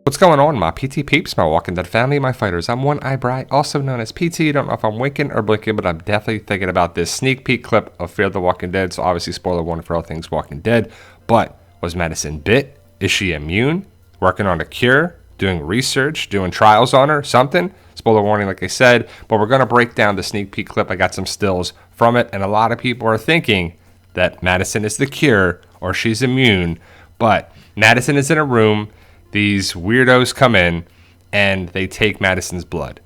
What's going on, my PT peeps, my Walking Dead family, my fighters? I'm One Eye Bry, also known as PT. Don't know if I'm winking or blinking, but I'm definitely thinking about this sneak peek clip of Fear the Walking Dead. So obviously, spoiler warning for all things Walking Dead. But was Madison bit? Is she immune? Working on a cure? Doing research? Doing trials on her? Something? Spoiler warning, like I said. But we're going to break down the sneak peek clip. I got some stills from it, and a lot of people are thinking that Madison is the cure or she's immune. But Madison is in a room. These weirdos come in and they take Madison's blood.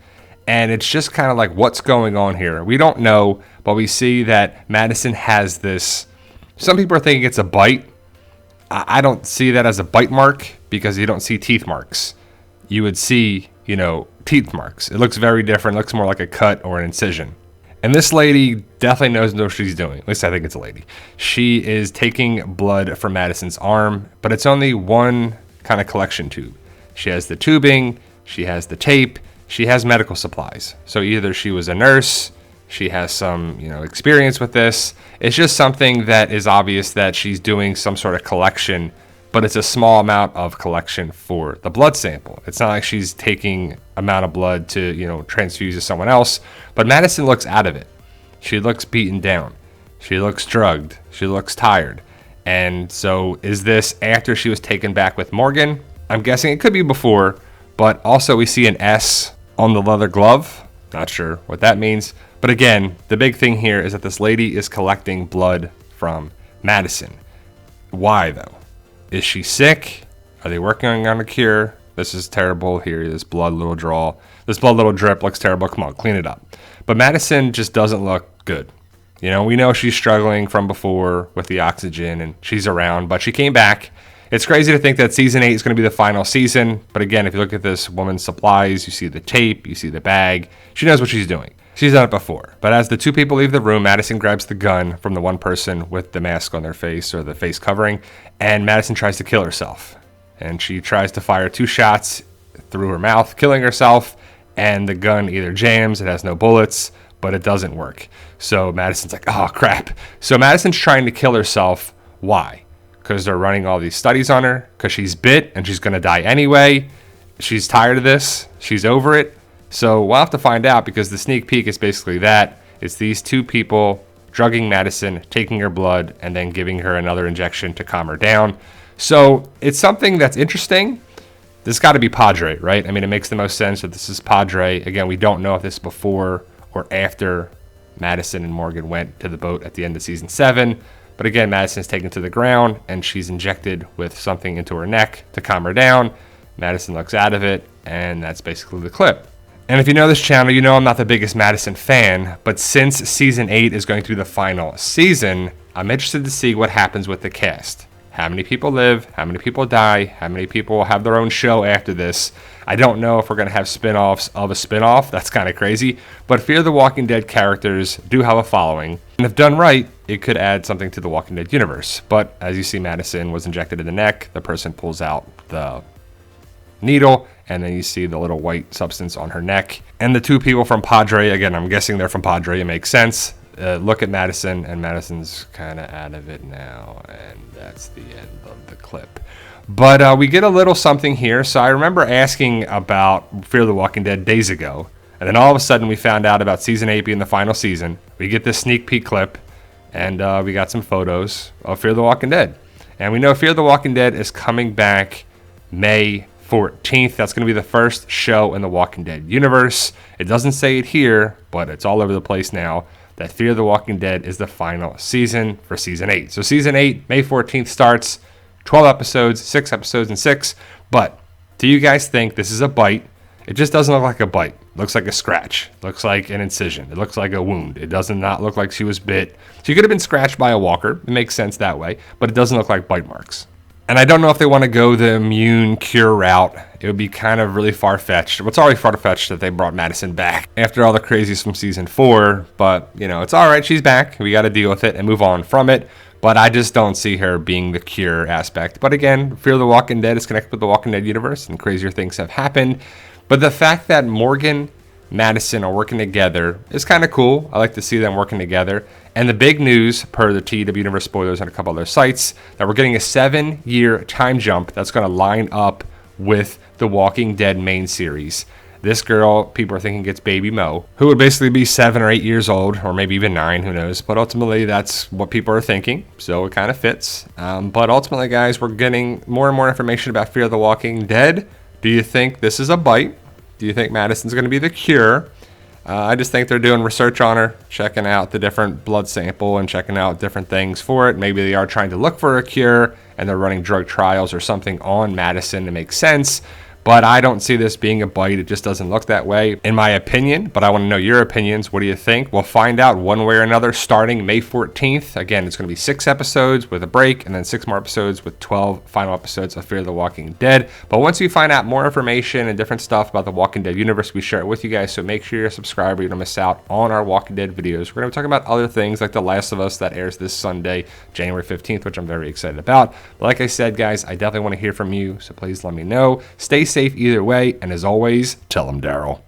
And it's just kind of like, what's going on here? We don't know, but we see that Madison has this. Some people are thinking it's a bite. I don't see that as a bite mark because you don't see teeth marks. You would see, teeth marks. It looks very different. It looks more like a cut or an incision. And this lady definitely knows what she's doing. At least I think it's a lady. She is taking blood from Madison's arm, but it's only one kind of collection tube. She has the tubing, she has the tape, she has medical supplies. So either she was a nurse, she has some, experience with this. It's just something that is obvious that she's doing some sort of collection, but it's a small amount of collection for the blood sample. It's not like she's taking amount of blood to, transfuse to someone else, but Madison looks out of it. She looks beaten down. She looks drugged. She looks tired. And so is this after she was taken back with Morgan? I'm guessing it could be before, but also we see an S on the leather glove. Not sure what that means. But again, the big thing here is that this lady is collecting blood from Madison. Why though? Is she sick? Are they working on a cure? This is terrible. Here, this blood little draw. This blood little drip looks terrible. Come on, clean it up. But Madison just doesn't look good. We know she's struggling from before with the oxygen and she's around, but she came back. It's crazy to think that season 8 is going to be the final season. But again, if you look at this woman's supplies, you see the tape, you see the bag. She knows what she's doing. She's done it before. But as the two people leave the room, Madison grabs the gun from the one person with the mask on their face or the face covering, and Madison tries to kill herself. And she tries to fire 2 shots through her mouth, killing herself, and the gun either jams, it has no bullets, but it doesn't work. So Madison's like, oh, crap. So Madison's trying to kill herself. Why? Because they're running all these studies on her, because she's bit and she's going to die anyway. She's tired of this. She's over it. So we'll have to find out, because the sneak peek is basically that. It's these 2 people drugging Madison, taking her blood, and then giving her another injection to calm her down. So it's something that's interesting. This got to be Padre, right? I mean, it makes the most sense that this is Padre. Again, we don't know if this is before or after Madison and Morgan went to the boat at the end of season 7. But again, Madison's taken to the ground and she's injected with something into her neck to calm her down. Madison looks out of it, and that's basically the clip. And if you know this channel, you know I'm not the biggest Madison fan, but since season 8 is going through the final season, I'm interested to see what happens with the cast. How many people live? How many people die? How many people have their own show after this? I don't know if we're going to have spin-offs of a spin-off. That's kind of crazy. But Fear the Walking Dead characters do have a following. And if done right, it could add something to the Walking Dead universe. But as you see, Madison was injected in the neck. The person pulls out the needle, and then you see the little white substance on her neck. And the 2 people from Padre, again, I'm guessing they're from Padre. It makes sense. Look at Madison, and Madison's kind of out of it now, and that's the end of the clip. But we get a little something here. So I remember asking about Fear the Walking Dead days ago, and then all of a sudden we found out about season 8 being the final season. We get this sneak peek clip, and we got some photos of Fear the Walking Dead. And we know Fear the Walking Dead is coming back May 14th. That's going to be the first show in the Walking Dead universe. It doesn't say it here, but it's all over the place now, that Fear the Walking Dead is the final season for season 8. So season 8, May 14th starts, 12 episodes, 6 episodes, and 6. But do you guys think this is a bite? It just doesn't look like a bite. It looks like a scratch. It looks like an incision. It looks like a wound. It does not look like she was bit. She could have been scratched by a walker. It makes sense that way, but it doesn't look like bite marks. And I don't know if they want to go the immune cure route. It would be kind of really far-fetched. Well, it's already far-fetched that they brought Madison back after all the crazies from season 4. But, it's all right. She's back. We got to deal with it and move on from it. But I just don't see her being the cure aspect. But again, Fear the Walking Dead is connected with the Walking Dead universe, and crazier things have happened. But the fact that Morgan, Madison are working together is kind of cool. I like to see them working together. And the big news, per the TW Universe spoilers and a couple other sites, that we're getting a 7-year time jump that's going to line up with The Walking Dead main series. This girl, people are thinking gets Baby Mo, who would basically be 7 or 8 years old, or maybe even 9, who knows. But ultimately, that's what people are thinking, so it kind of fits. But ultimately, guys, we're getting more and more information about Fear the Walking Dead. Do you think this is a bite? Do you think Madison's going to be the cure? I just think they're doing research on her, checking out the different blood sample and checking out different things for it. Maybe they are trying to look for a cure, and they're running drug trials or something on Madison to make sense. But I don't see this being a bite. It just doesn't look that way, in my opinion. But I want to know your opinions. What do you think? We'll find out one way or another starting May 14th. Again, it's going to be 6 episodes with a break, and then 6 more episodes with 12 final episodes of Fear the Walking Dead. But once we find out more information and different stuff about the Walking Dead universe, we share it with you guys. So make sure you're a subscriber. You don't miss out on our Walking Dead videos. We're going to be talking about other things like The Last of Us that airs this Sunday, January 15th, which I'm very excited about. But like I said, guys, I definitely want to hear from you. So please let me know. Stay safe either way, and as always, tell them Daryl.